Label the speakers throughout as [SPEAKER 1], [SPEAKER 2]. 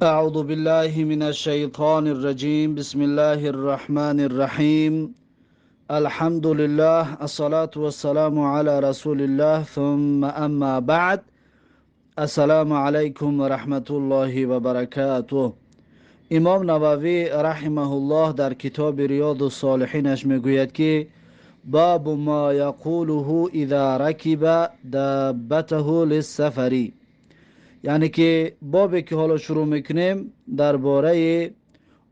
[SPEAKER 1] أعوذ بالله من الشيطان الرجيم. بسم الله الرحمن الرحيم. الحمد لله، الصلاة والسلام على رسول الله، ثم أما بعد. السلام عليكم ورحمة الله وبركاته. امام نووی رحمه الله در کتاب ریاض الصالحینش میگوید که باب ما یقوله اذا رکب دابته للسفری، یعنی که بابی که حالا شروع میکنیم درباره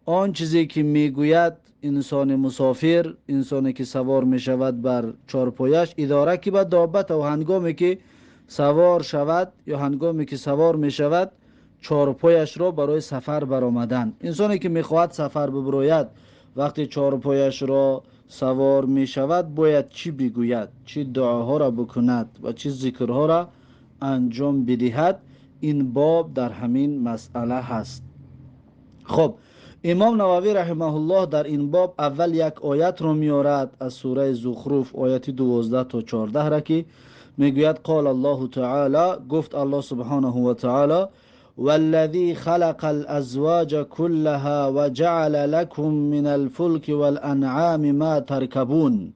[SPEAKER 1] آن چیزی که میگوید انسان مسافر، انسانی که سوار میشود بر چارپایش، اداره که به دابت و هنگامی که سوار شود یا هنگامی که سوار میشود چارپایش را برای سفر برآمدن. انسانی که میخواهد سفر ببراید وقتی چارپایش را سوار میشود باید چی بگوید، چی دعاها را بکند و چی ذکرها را انجام بدهد. این باب در همین مسئله هست. خب امام نووی رحمه الله در این باب اول یک آیت رو میارد از سوره زخرف، آیت 12 تا 14 را که میگوید قال الله تعالی، گفت الله سبحانه و تعالی والذی خلق الازواج كلها وجعل لكم من الفلك والانعام ما ترکبون.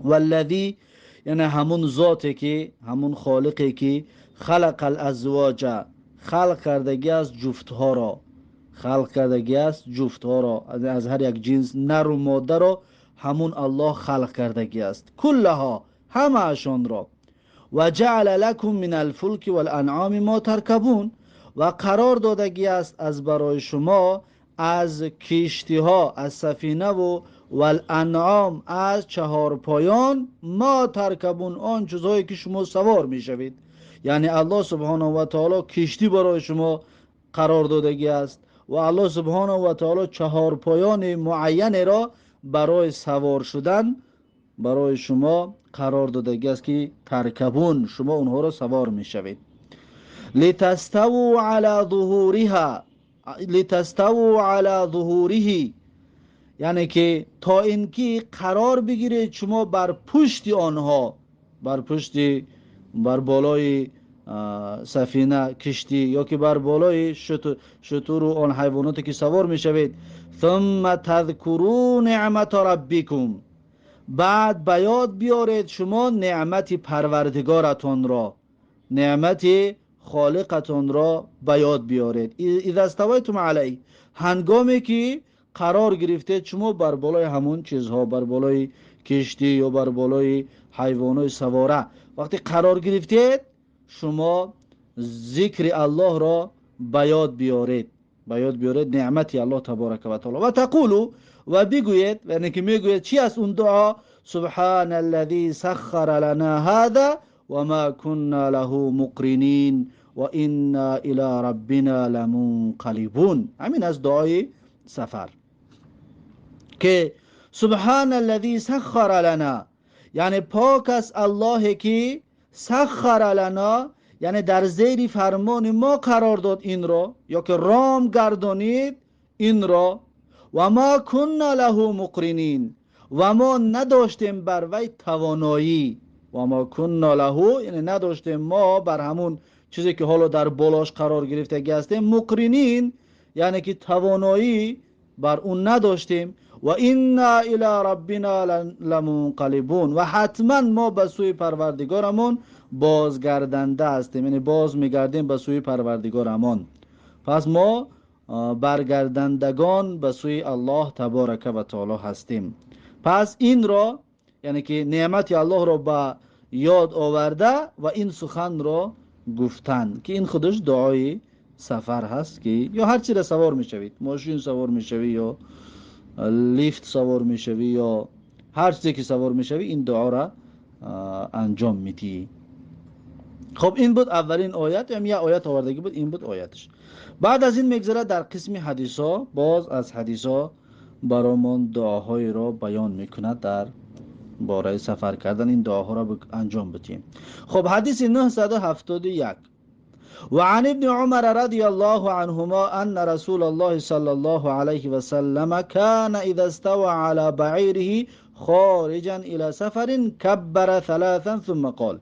[SPEAKER 1] والذی یعنی همون ذاتی که، همون خالقی که خلق الازواج، خلق کردگی از جفتها را، خلق کردگی از جفتها را، از هر یک جنس نر و ماده را همون الله خلق کردگی است، کلها همه اشان را. و جعل لکم من الفلک والانعام ما ترکبون، و قرار دادگی است از برای شما از کشتی ها، از سفینه و والانعام از چهار پایان، ما ترکبون آن چیزهایی که شما سوار می شوید. یعنی الله سبحانه و تعالی کشتی برای شما قرار دادگی است و الله سبحانه و تعالی چهار پایان معین را برای سوار شدن برای شما قرار دادگی است که ترکبون، شما اونها را سوار می شوید. لتستووا علی ظهورها، لتستووا علی ظهوره، یعنی که تا اینکه قرار بگیرید شما بر پشت آنها، بر پشت، بر بالای سفینه کشتی یا که بر بالای شتر و آن حیواناتی که سوار می شوید. ثم تذکروا نعمت ربکم، بعد بیاد بیارید شما نعمت پروردگارتان را، نعمت خالقتان را بیاد بیارید. اذا استویتم علیه، هنگامی که قرار گرفتید شما بر بالای همون چیزها، بر بالای کشتی یا بر بالای حیوانات سواره، وقتی قرار گرفتید شما ذکر الله را بیاد بیارید، بیاد بیارید نعمت الله تبارک و تعالی. و تقولو، و بگوید، یعنی که میگوید چی است اون دعا؟ سبحان الذي سخر لنا هذا وما كنا له مقرنين وانا الى ربنا لمنقلبون. همین از دعای سفر که سبحان الذي سخر لنا، یعنی پاک است الله که سخر لنا، یعنی در زیر فرمان ما قرار داد این را، یا که رام گردانید این را. و ما كنا له مقرنین، و ما نداشتیم بر وی توانایی. و ما كنا له یعنی نداشتیم ما بر همون چیزی که حالا در بالاش قرار گرفته هستیم، مقرنین یعنی که توانایی بر اون نداشتیم. و انا الی ربنا لمنقلبون، و حتما ما به سوی پروردگارمون بازگردنده هستیم، یعنی باز میگردیم به سوی پروردگارمون. پس ما برگردندگان به سوی الله تبارک و تعالی هستیم. پس این را، یعنی که نعمت الله را به یاد آورده و این سخن را گفتن، که این خودش دعای سفر هست که یا هر چی را سوار میشوید، ماشین سوار میشوید یا لیفت سوار میشوی یا هر چیزی که سوار میشوی این دعا را انجام میدی. خب این بود اولین آیت، یعنی یه آیت آوردگی بود، این بود آیتش. بعد از این میگذره در قسم حدیثا، باز از حدیثا برامون دعاهای را بیان میکند در باره سفر کردن، این دعاها را انجام بدیم. خب حدیث 971 وعن ابن عمر رضي الله عنهما أن رسول الله صلى الله عليه وسلم كان إذا استوى على بعيره خارجا إلى سفر كبر ثلاثا ثم قال.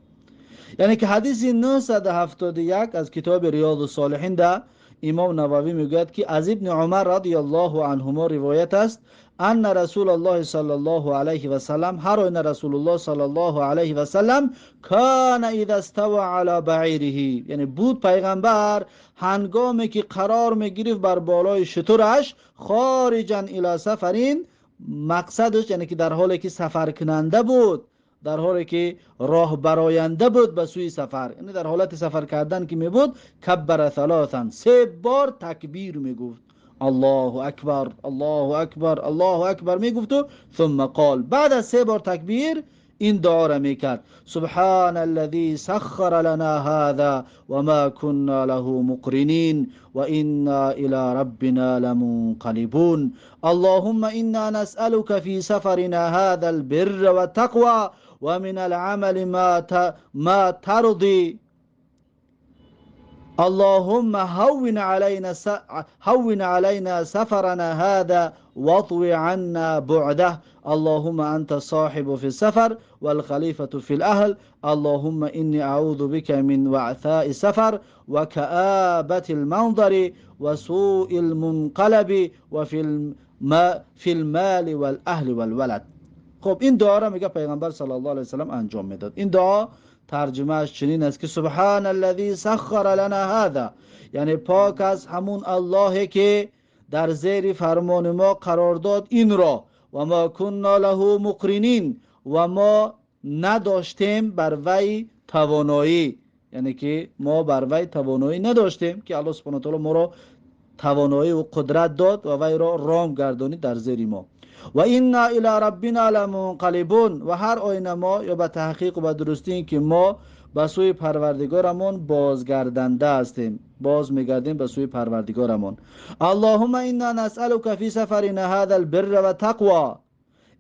[SPEAKER 1] یعنی که حدیث 971 از کتاب ریاض الصالحین ده امام نووی میگوید که از ابن عمر رضی الله عنهما روایت است ان رسول الله صلی الله علیه و سلم، هر آینه رسول الله صلی الله علیه و سلم کان اذا استوى علی بعیره، یعنی بود پیغمبر هنگامی که قرار میگرفت بر بالای شترش، خارجا الی سفرین، مقصدش یعنی که در حالی که سفر کننده بود، در حالی که راه براینده بود به سوی سفر، یعنی در حالت سفر کردن که می بود، کبر ثلاثا، 3 بار تکبیر می گفت، الله اکبر الله اکبر الله اکبر می گفت، و ثم قال، بعد از 3 بار تکبیر این دعا را می کرد: سبحان الذي سخر لنا هذا وما كنا له مقرنين وإنا إلى ربنا لمنقلبون اللهم إنا نسألك في سفرنا هذا البر والتقوى ومن العمل ما ترضي اللهم هون علينا سفرنا هذا واطوي عنا بعده اللهم أنت الصاحب في السفر والخليفة في الأهل اللهم إني أعوذ بك من وعثاء السفر وكآبة المنظر وسوء المنقلب في المال والأهل والولد. خب این دعا را میگه پیغمبر صلی الله علیه و سلم انجام میداد. این دعا ترجمهش چنین است که سبحان الذی سخر لنا هذا، یعنی پاک از همون اللهی که در زیر فرمان ما قرار داد این را، و ما كنا له مقرنین، و ما نداشتیم بر وی توانایی، یعنی که ما بر وی توانایی نداشتیم که الله سبحانه و تعالی ما را توانایی و قدرت داد و وی را رام گردانید در زیر ما. و اینا الی ربنا لمنقلبون، و هر آینه ما، یا به تحقیق و به درستی این که ما به سوی پروردگارمون بازگردنده هستیم، باز میگردیم به سوی پروردگارمون. اللهم انا نسألك فی سفرنا هذا البر و تقوى،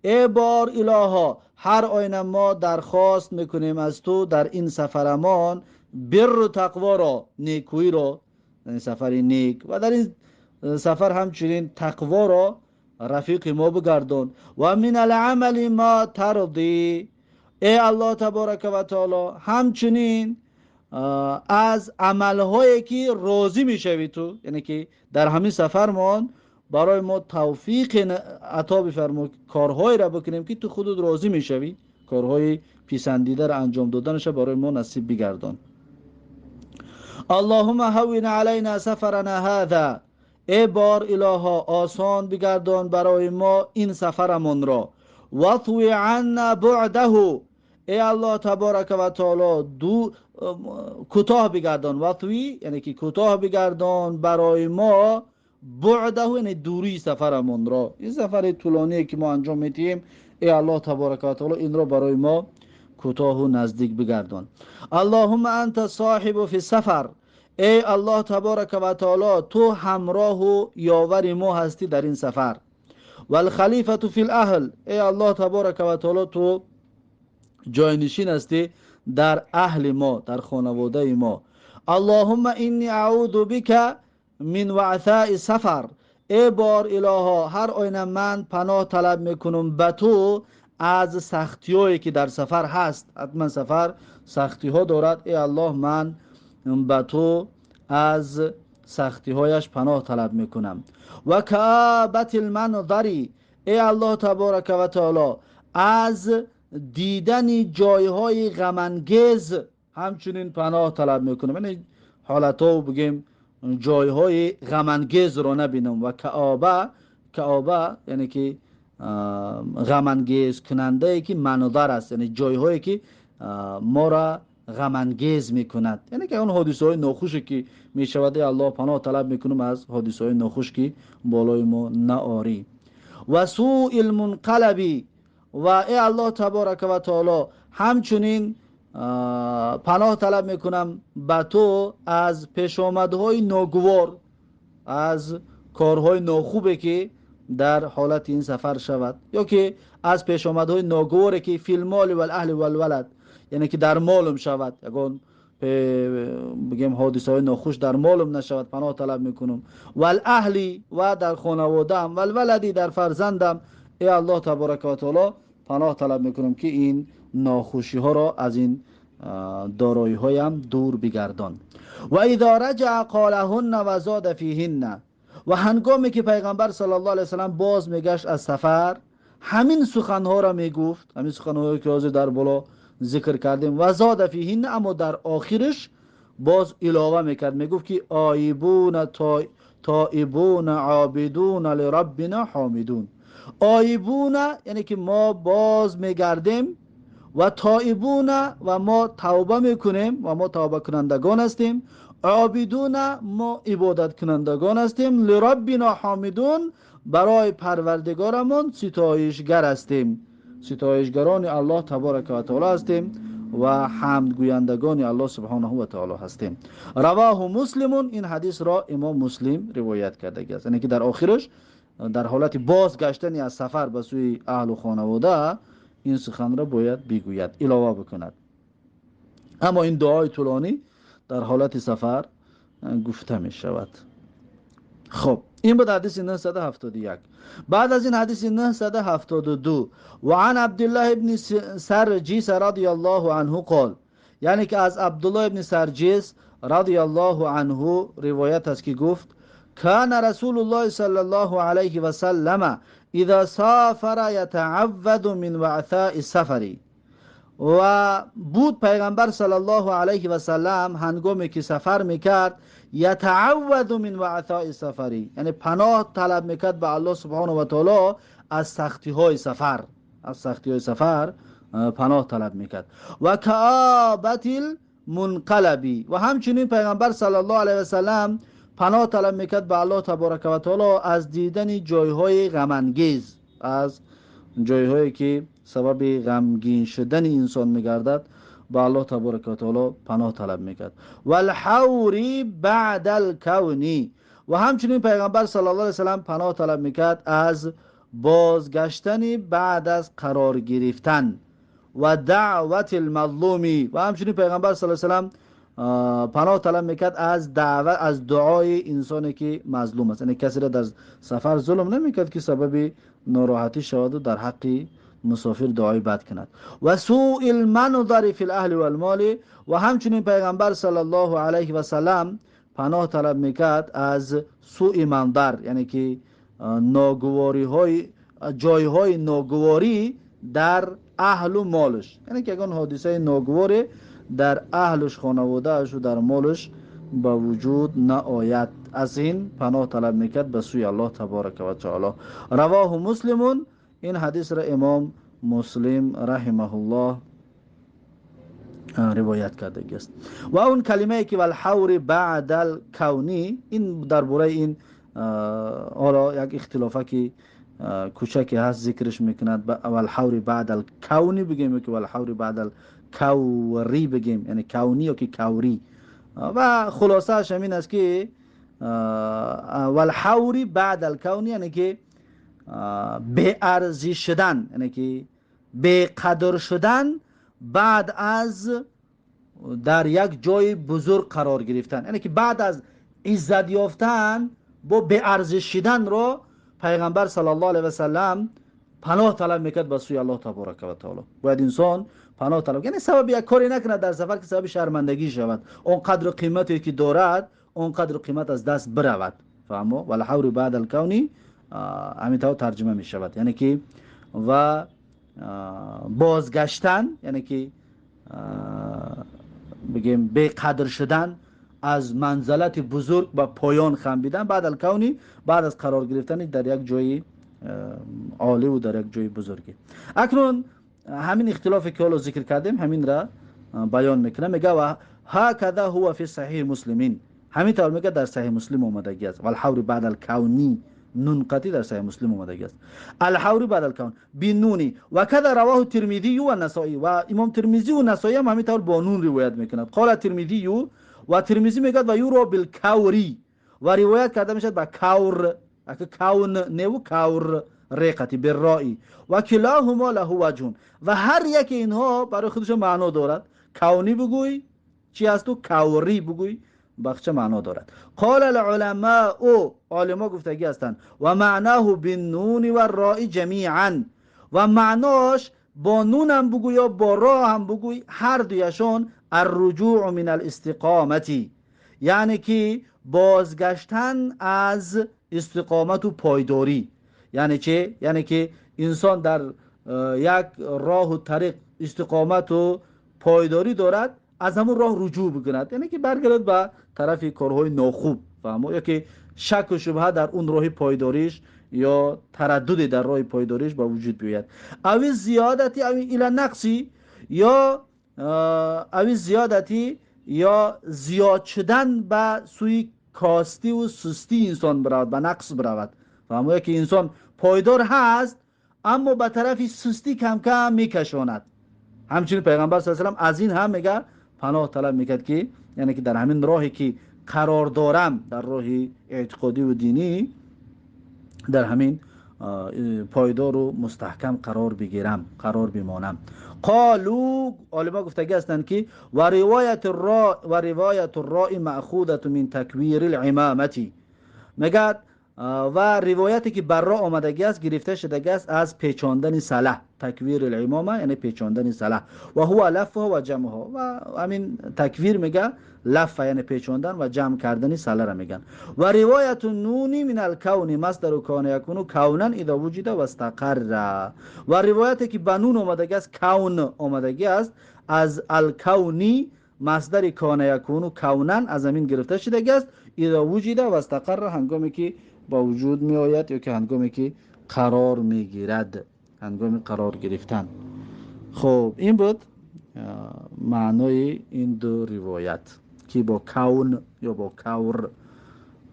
[SPEAKER 1] ای بار الها هر آینه ما درخواست میکنیم از تو در این سفرمان بر و تقوا را، نیکویی را، یعنی سفر نیک، و در این سفر همچنین تقوا را رفیق ما بگردان. و من العمل ما ترضی، ای الله تبارک و تعالی همچنین از عملهایی که راضی میشوی تو، یعنی که در همین سفرمان برای ما توفیق عطا بفرما، کارهایی را بکنیم که تو خودت راضی میشوی، کارهای پسندیده را انجام دادنش برای ما نصیب بگردان. اللهم هون علینا سفرنا هذا، ای بار الها آسان بگردان برای ما این سفرمان را. واطوی عنا بعده، ای الله تبارک و تعالی کوتاه بگردان، واطوی یعنی که کوتاه بگردان برای ما بعده، یعنی دوری سفرمان را، این سفر طولانی که ما انجام میدیم، ای الله تبارک و تعالی این را برای ما کوتاه و نزدیک بگردان. اللهم انت صاحب فی السفر، ای الله تبارک و تعالی تو همراه و یاور ما هستی در این سفر. والخلیفة فی الاهل، ای الله تبارک و تعالی تو جاینشین هستی در اهل ما، در خانواده ما. اللهم انی اعوذ بک من وعثاء سفر، ای بار الها هر آینه من پناه طلب میکنم به تو از سختی هایی که در سفر هست، حتما سفر سختی ها دارد، ای الله من به تو از سختی هایش پناه طلب میکنم. و کآبة المنظری، ای الله تبارک و تعالی از دیدن جایهای غمانگیز همچنین پناه طلب میکنم، یعنی حالتا بگیم جایهای غمانگیز رو نبینم. و کآبه یعنی که غمانگیز کننده ای که منظر است، یعنی جایهایی که ما را غمانگیز میکند، یعنی که اون حادثه های ناخوشی که میشود، الله پناه طلب میکنم از حادثه های ناخوش که بالای ما نآری. و سوء المنقلبی، و ای الله تبارک و تعالی همچنین پناه طلب میکنم به تو از پیش آمدهای ناگوار، از کارهای ناخوبی که در حالت این سفر شود، یا که از پیش آمدهای ناگواری که فی المال و الاهل و الولد، یعنی که در مالم شود، اگر بگیم حادثه های ناخوش در مالم نشود، پناه طلب میکنم. و الاهلی، و در خانوادم، و الولدی، در فرزندم، ای الله تبارک و تعالی پناه طلب میکنم که این ناخوشی ها را از این دارایی هایم دور بگردان. و اذا رجع قالهن و زاد فیهن، و هنگامی که پیغمبر صلی الله علیه وسلم باز میگشت از سفر، همین سخنها را میگفت، همین سخنهایی که حاضر در بالا ذکر کردیم. و زاد فیهن، اما در آخرش باز علاوه میکرد، میگفت که آیبون تائبون عابدون لربنا حامدون. آیبون یعنی که ما باز میگردیم، و تائبون و ما توبه میکنیم و ما توبه کنندگان هستیم، عابدون ما عبادت کنندگان هستیم، لربنا حامدون برای پروردگارمون ستایشگر هستیم، ستایشگران الله تبارک و تعالی هستیم و حمد گویندگان الله سبحانه و تعالی هستیم. رواه مسلمون، این حدیث را امام مسلم روایت کرده است. یعنی که در آخرش در حالت بازگشتنی از سفر به سوی اهل و خانواده این سخن را باید بگوید، علاوه بکند. اما این دعای طولانی در حالت سفر گفته می شود. خب این بود حدیث 971. بعد از این حدیث 972: و عن عبدالله ابن سرجیس رضی الله عنه قال، یعنی که از عبدالله ابن سرجیس رضی الله عنه روایت است که گفت: کان رسول الله صلی الله علیه و سلم اذا سافر یتعود من وعثاء السفر، و بود پیغمبر صلی الله علیه و سلم هنگامی که سفر میکرد، یتعود من وعثاء السفر، یعنی پناه طلب میکرد به الله سبحانه و تعالی از سختی های سفر، از سختی های سفر پناه طلب میکرد. و کآبت المنقلبی، و همچنین پیغمبر صلی الله علیه و سلم پناه طلب میکرد به الله تبارک و تعالی از دیدن جایهای غم انگیز، از جایهایی که سبب غمگین شدن انسان میگردد به الله تبارک و تعالی پناه طلب میکرد. و الحوری بعد الکونی، و همچنین پیغمبر صلی الله علیه و سلم پناه طلب میکرد از بازگشتن بعد از قرار گرفتن. و دعوت المظلومی، و همچنین پیغمبر صلی الله علیه و سلم پناه طلب میکرد از دعوت، از دعای انسانی که مظلوم است، یعنی کسی را در سفر ظلم نمیکرد که سبب ناراحتی شود و در حق مسافر دعای بد کند. و سوء المنظر فی الاهل والمال، و همچنین پیغمبر صلی الله علیه و سلم پناه طلب میکرد از سوء منظر، یعنی که ناگواری های، جای های ناگواری در اهل و مالش، یعنی که اگر حادثه ناگواری در اهلش، خانوادهش و در مالش به وجود نآید، از این پناه طلب میکرد به سوی الله تبارک و تعالی. رواه مسلمون، این حدیث را امام مسلم رحمه الله روایت کرده است. و اون کلمه ای که والحور بعد الکونی، این درباره این حالا یک اختلافه که کوچکی هست ذکرش میکند، والحور بعد الکونی بگیم که والحور بعد الکوری بگیم، یعنی کونی یا که کوری. و خلاصه اش همین است که والحور بعد الکونی یعنی که به ارزی شدن، یعنی که به قدر شدن بعد از در یک جای بزرگ قرار گرفتن، یعنی که بعد از عزت یافتن با به ارزش شدن رو پیغمبر صلی الله علیه و سلم پناه طلب میکرد به سوی الله تبارک و تعالی. باید انسان پناه طلب، یعنی سبب یک کاری نکند در سفر که سبب شرمندگی شود، اون قدر قیمتی که دارد اون قدر قیمت از دست برود. فهمو؟ والحور بعد الکونی همینطور ترجمه می شود، یعنی که و بازگشتن، یعنی که بگیم به قدر شدن از منزلت بزرگ به پایان خنبیدن، بعد الکونی بعد از قرار گرفتن در یک جای عالی و در یک جای بزرگی. اکنون همین اختلافی که حالا ذکر کردیم همین را بیان میکنه، میگه و هکذا هو فی صحیح مسلمین، همین طور میگه در صحیح مسلم اومده است. والحور بعد الکونی، نون قطعی در صحیح مسلم اومده است. الحور بعد الکون بنونی، و کذا رواه ترمذی و نسائی، و امام ترمذی و نسائی هم همین طور با نون روایت میکنند. قال ترمذی، و ترمذی میگه و یورا بالکوری، و روایت کرده میشد با کور، اگه کون نو کور رقتی بالرائی، و کلاهما له وجه، و هر یک اینها برای خودش معنا دارد. کونی بگوی چی هست تو، کوری بگوی بخش معنا دارد. قال العلماء، او علما گفتگی هستند، و معناه بالنون و الراء جمیعا، و معناش با نون هم بگو یا با را هم بگوی، هر دویشون الرجوع من الاستقامتی، یعنی که بازگشتن از استقامت و پایداری. یعنی چه؟ یعنی که انسان در یک راه و طریق استقامت و پایداری دارد، از همون راه رجوع بکند، یعنی که برگرد به طرف کارهای ناخوب، فهمو، یا که شک و شبهه در اون راه پایداریش یا تردد در راه پایداریش با وجود بیاید. اوی زیادتی اوی الى نقصی، یا اوی زیادتی یا زیاد شدن به سوی کاستی و سستی انسان برود، به نقص برود. فهمو که انسان پایدار هست اما به طرف سستی کم کم میکشاند. همچنین پیغمبر صلی الله علیه و آله از این هم میگه پناه طلب میکرد که یعنی که در همین راهی که قرار دارم، در راه اعتقادی و دینی، در همین پایدار و مستحکم قرار بگیرم، قرار بمانم. قالو، علما گفتگی هستند که و روایت الراء مأخوذة من تکویر العمامتی، میگه و روایتی که بر را آمدگی است گرفته شده است از پیچاندن سله، تکویر الامامه یعنی پیچاندن سله، و هو لفها و جمعها، و همین تکویر میگه لفه یعنی پیچاندن و جمع کردن سله را میگن. و روایت نونی من الکون مصدر کان یکون کونا اذا وجد و استقر، و روایتی که بنون آمدگی است کون آمدگی است از الکونی مصدر کان یکون کونا از همین گرفته شده است، اذا وجد و استقر هنگامی که با وجود می آید یا که هنگامی که قرار می گیرد، هنگامی قرار گرفتن. خب این بود معنای این دو روایت که با کون یا با کور،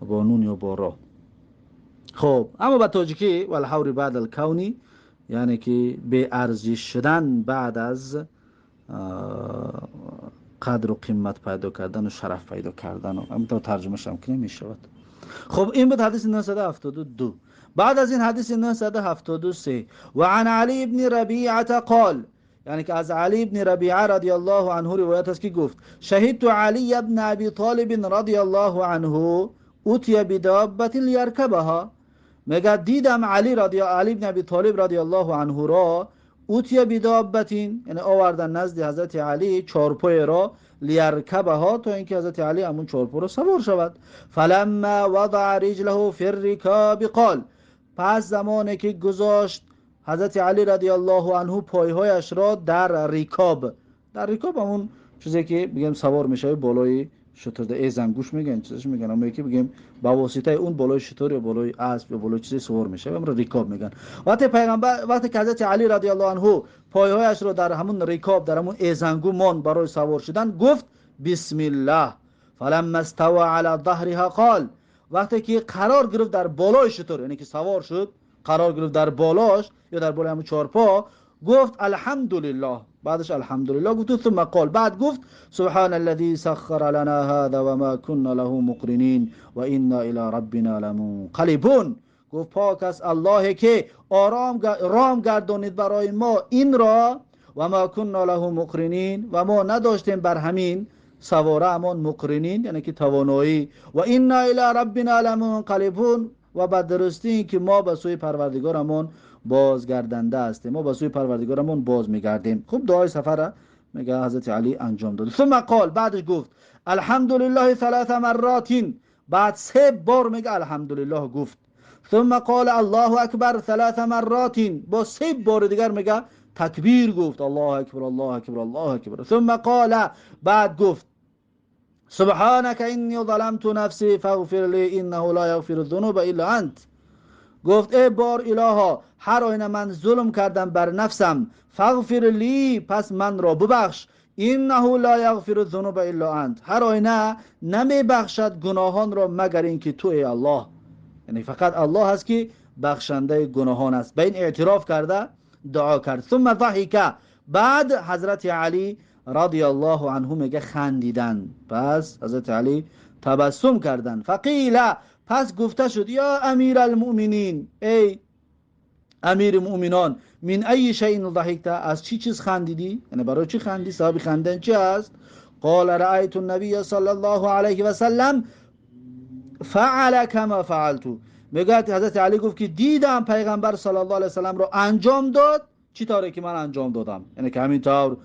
[SPEAKER 1] با نون یا با را. خب اما با تاجیکی والحور بعد الکونی، یعنی که به ارزش شدن بعد از قدر و قیمت پیدا کردن و شرف پیدا کردن، همینطور ترجمه شم که نمی شود. خب این بود حدیث 972. بعد از این حدیث 973 و عن علی بن ربیعه قال، یعنی که از علی بن ربیعه رضی الله عنه روایت است که گفت شهدت علی بن ابی طالب رضی الله عنه اتي بدابه لیرکبها، میگه دیدم علی بن ابی طالب رضی الله عنه را اتي بدابه، یعنی آوردن نزد حضرت علی چارپای را، لیرکبها تا اینکه حضرت علی همون چارپای را سوار شود. فلما وضع رجله فی الرکاب قال، پس زمانی که گذاشت حضرت علی رضی الله عنه پایهایش را در رکاب، در رکاب همون چیزی که بگیم سوار میشه بالای شتر، ای زنگوش میگن، چیزش میگن، اما یکی بگیم با واسطه اون بالای شتر یا بالای اسب یا بالای چیزی سوار میشه، اون رو رکاب میگن. وقتی که حضرت علی رضی الله عنه پایهایش را در همون رکاب، در همون ای زنگو مان برای سوار شدن، گفت بسم الله. فلما استوى على ظهرها قال، وقتی که قرار گرفت در بالای شتر، یعنی که سوار شد قرار گرفت در بالاش یا در بالای همون چهارپا، گفت الحمدلله، بعدش الحمدلله گفت، ثم قال، بعد گفت سبحان الذي سخر لنا هذا وما كنا له مقرنين وانا الى ربنا لمنقلبون، گفت پاک است الله که رام گردانید برای ما این را، و ما كنا له مقرنين، و ما نداشتیم بر همین سواره امان مقرنین یعنی که توانایی، و انا الی ربنا لمنقلبون، و به درستی این که ما به سوی پروردگارمون بازگردنده هستیم، ما به سوی پروردگارمون باز میگردیم. خوب دعای سفر میگه حضرت علی انجام داد. ثم قال، بعدش گفت الحمدلله 3 مرات، بعد 3 بار میگه الحمدلله گفت. ثم قال الله اکبر 3 مرات، با 3 بار دیگر میگه تکبیر گفت، الله اکبر الله اکبر الله اکبر. ثم قال، بعد گفت سبحانك انی ظلمت نفسی فاغفر لی انه لا یغفر الذنوب الا انت، گفت ای بار الها، هر آینه من ظلم کردم بر نفسم، فاغفر لی، پس من را ببخش، انه لا یغفر الذنوب الا انت، هر آینه نمی بخشد گناهان را مگر اینکه تو ای الله، یعنی فقط الله هست که بخشنده گناهان است. به این اعتراف کرده دعا کرد. ثم ضحک، بعد حضرت علی رضی الله عنه میگه خندیدن، پس حضرت علی تبسم کردن. فقیل، پس گفته شد یا امیر المؤمنین، ای امیر مؤمنان، من ای شیء ضحکت، از چی چیز خندیدی، یعنی برای چی خندی، سبب خندن چی است؟ قال رأیت النبی صلی الله علیه و سلم فعل کما فعلت، میگه حضرت علی گفت که دیدم پیغمبر صلی الله علیه و سلم را انجام داد چی طوری که من انجام دادم، یعنی که همین طور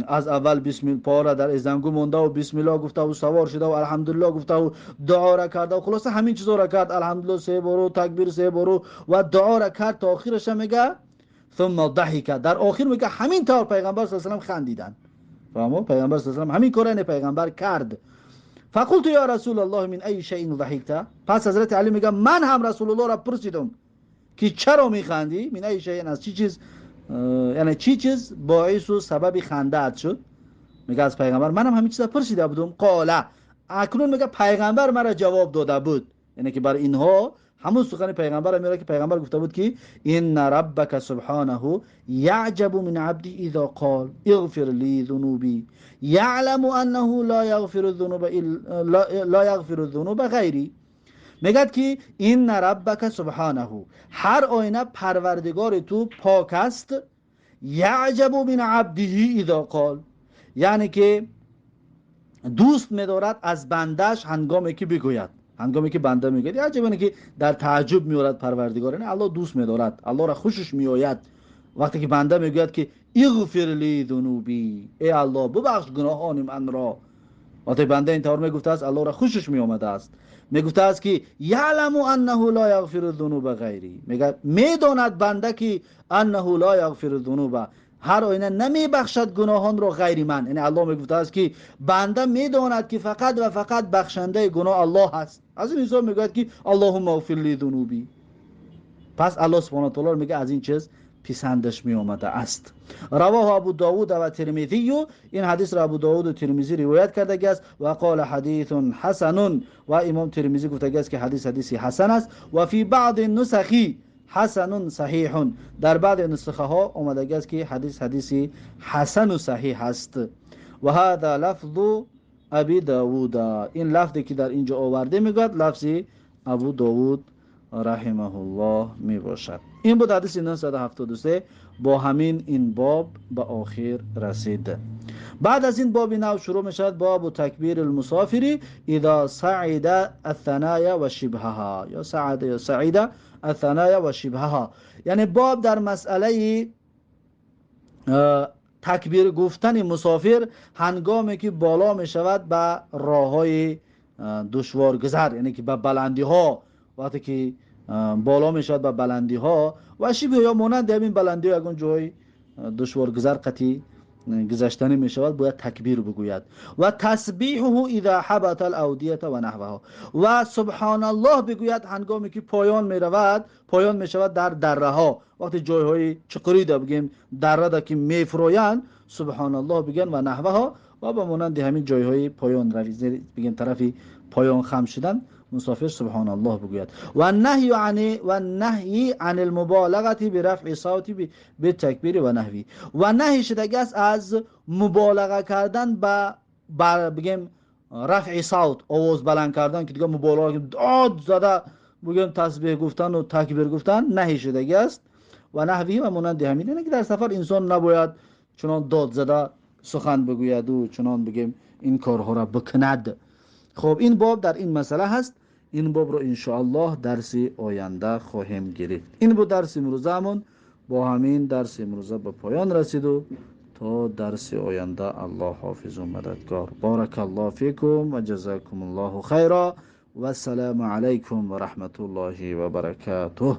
[SPEAKER 1] از اول بسم پا را در ازدنگو مونده و بسم الله گفته و سوار شده و الحمدلله گفته و دعا را کرده و خلاصه همین چیزا را کرد، الحمدلله 3 بار، تکبیر 3 بار و دعا را کرد تا آخرش میگه ثم ضحک، در آخر میگه همین طور پیغمبر صلی الله علیه و آله خندیدن. فهمو پیغمبر صلی الله علیه و آله همین کارو پیغمبر کرد. فقلت یا رسول الله من ای شیء ضحکت، پس حضرت علی میگه من هم رسول الله را پرسیدم که چرا میخندی، من ای شیء، از چی چیز، یعنی چی چیز باعث و سبب خنده شد. میگه از پیغمبر منم همین چیزا پرسیده بودم. قال، اکنون میگه پیغمبر مرا جواب داده بود، یعنی که بر اینها همون سخن پیغمبر میره که پیغمبر گفته بود که ان ربک سبحانه یعجب من عبده اذا قال اغفر لی ذنوبی یعلم انه لا یغفر الذنوب غیری. میگه که این ربک سبحانه، هر آینه پروردگار تو پاک است، یعجب من عبده اذا قال، یعنی که دوست می‌دارد از بندش هنگامی که بگوید، هنگامی که بنده میگه عجیبه که در تعجب می‌آورد پروردگار، یعنی الله دوست می‌دارد، الله را خوشش میآید وقتی که بنده میگوید که اغفر لی ذنوبی، ای الله ببخش گناهان من را. وقتی بنده این طور میگفته است الله را خوشش میآمده است. میگفته است که یعلم انه لا یغفر الذنوب غیری، میگه میداند بنده که انه لا یغفر الذنوب، هر آینه نمی بخشد گناهان را غیر من. یعنی الله میگفته است که بنده میداند که فقط و فقط بخشنده گناه الله هست. از این حساب میگوید که اللهم اغفر لی ذنوبی. پس الله سبحانه و تعالی میگه از این چیز پسندش می آمده است. رواه ابو داود و ترمذی، این حدیث را ابو داود و ترمذی روایت کرده است و قال حدیث حسن، و امام ترمذی گفته است که حدیث حسن است. و فی بعض النسخ حسن صحیح، در بعض نسخه ها آمده است که حدیث حسن و صحیح است. و هذا لفظ ابی داود، این لفظی که در اینجا آورده میگوید لفظ ابو داود رحمه الله می باشد. این بود حدیث 973. با همین این باب به آخر رسید. بعد از این باب نو شروع می شود باب تکبیر المسافر اذا صعد الثنایا و شبهها، یا صعد الثنایا و شبهها، یعنی باب در مسئله تکبیر گفتن مسافر هنگامی که بالا می شود به راههای دشوارگذر، یعنی که به بلندی ها، وقتی که بالا می شود به بلندی ها و شبه یا مانند همین بلندی ها اگون جای دشوارگذر قطعی گذشتنی می شود باید تکبیر بگوید. و تسبیحه اذا حبط الاودیه و نحوها، و سبحان الله بگوید هنگامی که پایان می شود در دره ها، وقتی جای های چقریده بگیم دره دا که می فرویند سبحان الله بگن و نحوها، و به مانند همین جای های پایان روی بگیم طرفی پایان خم شدن مسافر سبحان الله بگوید. و نهی عن المبالغه برفع صوت بالتکبیر و نحوی، و نهی شده است از مبالغه کردن با بگیم رفع صوت، آواز بلند کردن که دیگه مبالغه داد زده بگیم تسبیح گفتن و تکبیر گفتن نهی شده است. و نحوی و مانند همین، یعنی که در سفر انسان نباید چنان داد زده سخن بگوید و چنان بگیم این کارها را بکند. خب این باب در این مسئله هست. این باب رو انشاءالله درس آینده خواهیم گرفت. این بود درس امروزمون. با همین درس امروزه به پایان رسید و تا درس آینده الله حافظ و مددگار. بارک الله فیکم و جزاکم الله خیرا و السلام علیکم و رحمت الله و برکاته.